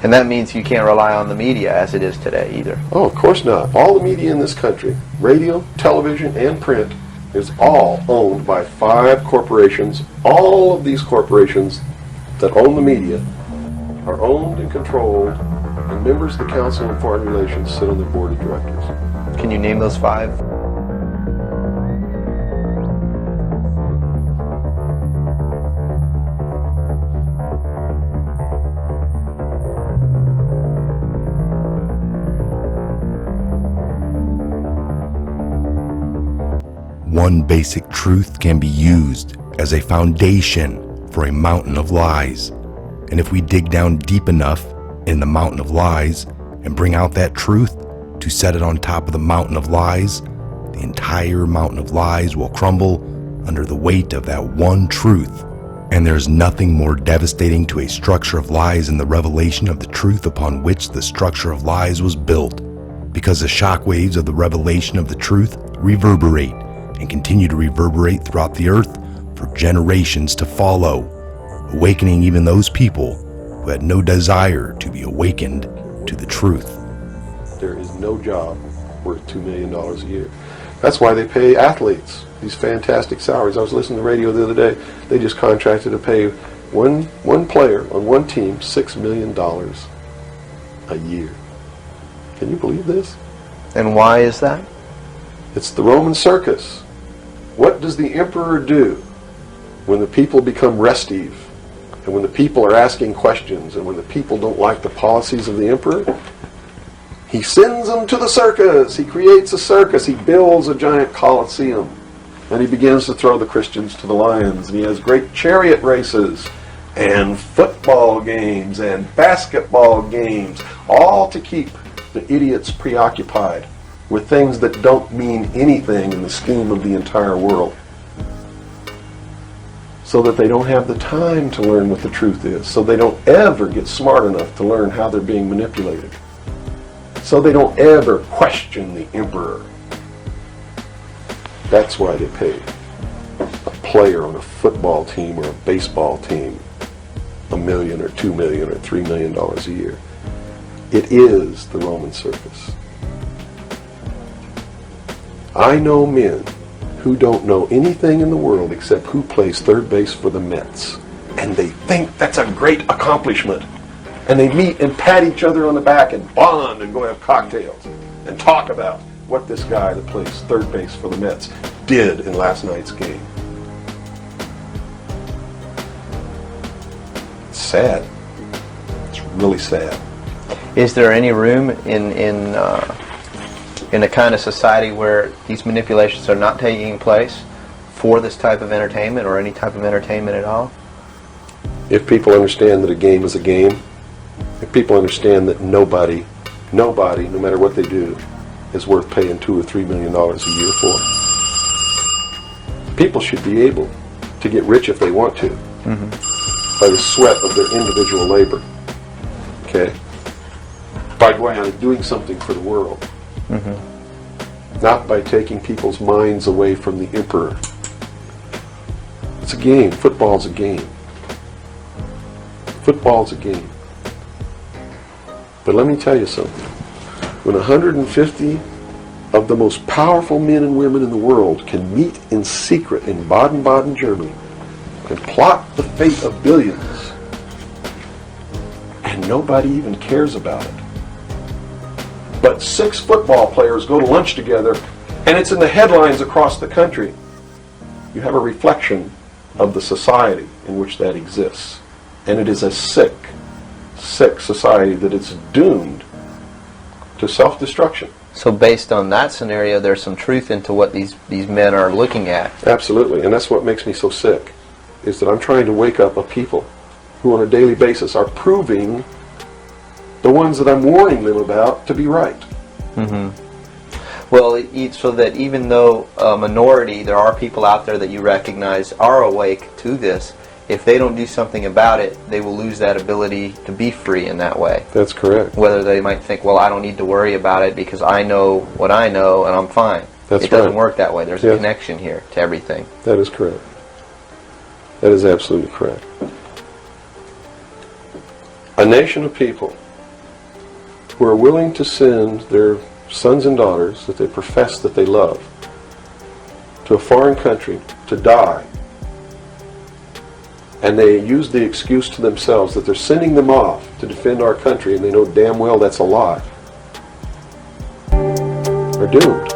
And that means you can't rely on the media as it is today either. Oh, of course not. All the media in this country, radio, television, and print, is all owned by 5 corporations. All of these corporations that own the media are owned and controlled, and members of the Council on Foreign Relations sit on the board of directors. Can you name those 5? One basic truth can be used as a foundation for a mountain of lies. And if we dig down deep enough in the mountain of lies and bring out that truth to set it on top of the mountain of lies, the entire mountain of lies will crumble under the weight of that one truth. And there's nothing more devastating to a structure of lies than the revelation of the truth upon which the structure of lies was built, because the shockwaves of the revelation of the truth reverberate and continue to reverberate throughout the earth for generations to follow, awakening even those people who had no desire to be awakened to the truth. There is no job worth $2 million a year. That's why they pay athletes these fantastic salaries. I was listening to the radio the other day. They just contracted to pay one player on one team $6 million a year. Can you believe this? And why is that? It's the Roman circus. What does the emperor do when the people become restive, and when the people are asking questions, and when the people don't like the policies of the emperor? He sends them to the circus. He creates a circus. He builds a giant coliseum, and he begins to throw the Christians to the lions. And he has great chariot races and football games and basketball games, all to keep the idiots preoccupied with things that don't mean anything in the scheme of the entire world, so that they don't have the time to learn what the truth is, so they don't ever get smart enough to learn how they're being manipulated, so they don't ever question the emperor. That's why they pay a player on a football team or a baseball team $1 million or $2 million or $3 million a year. It is the Roman circus. I know men who don't know anything in the world except who plays third base for the Mets. And they think that's a great accomplishment. And they meet and pat each other on the back and bond and go have cocktails and talk about what this guy that plays third base for the Mets did in last night's game. It's sad. It's really sad. Is there any room in a kind of society where these manipulations are not taking place for this type of entertainment, or any type of entertainment at all? If people understand that a game is a game, if people understand that nobody, no matter what they do, is worth paying $2 or $3 million a year for, people should be able to get rich if they want to, by the sweat of their individual labor, okay? By going out and doing something for the world. Not by taking people's minds away from the emperor. It's a game. Football's a game. Football's a game. But let me tell you something. When 150 of the most powerful men and women in the world can meet in secret in Baden-Baden, Germany, and plot the fate of billions, and nobody even cares about it, but 6 football players go to lunch together, and it's in the headlines across the country, you have a reflection of the society in which that exists. And it is a sick society that is doomed to self-destruction. So based on that scenario, there's some truth into what these men are looking at. Absolutely, and that's what makes me so sick, is that I'm trying to wake up a people who on a daily basis are proving the ones that I'm warning them about to be right. Well, so that even though a minority, there are people out there that you recognize are awake to this, if they don't do something about it, they will lose that ability to be free in that way. That's correct. Whether they might think, well, I don't need to worry about it because I know what I know and I'm fine. That's it doesn't right. work that way. There's a connection here to everything. That is correct. That is absolutely correct. A nation of people who are willing to send their sons and daughters that they profess that they love to a foreign country to die, and they use the excuse to themselves that they're sending them off to defend our country, and they know damn well that's a lie, are doomed.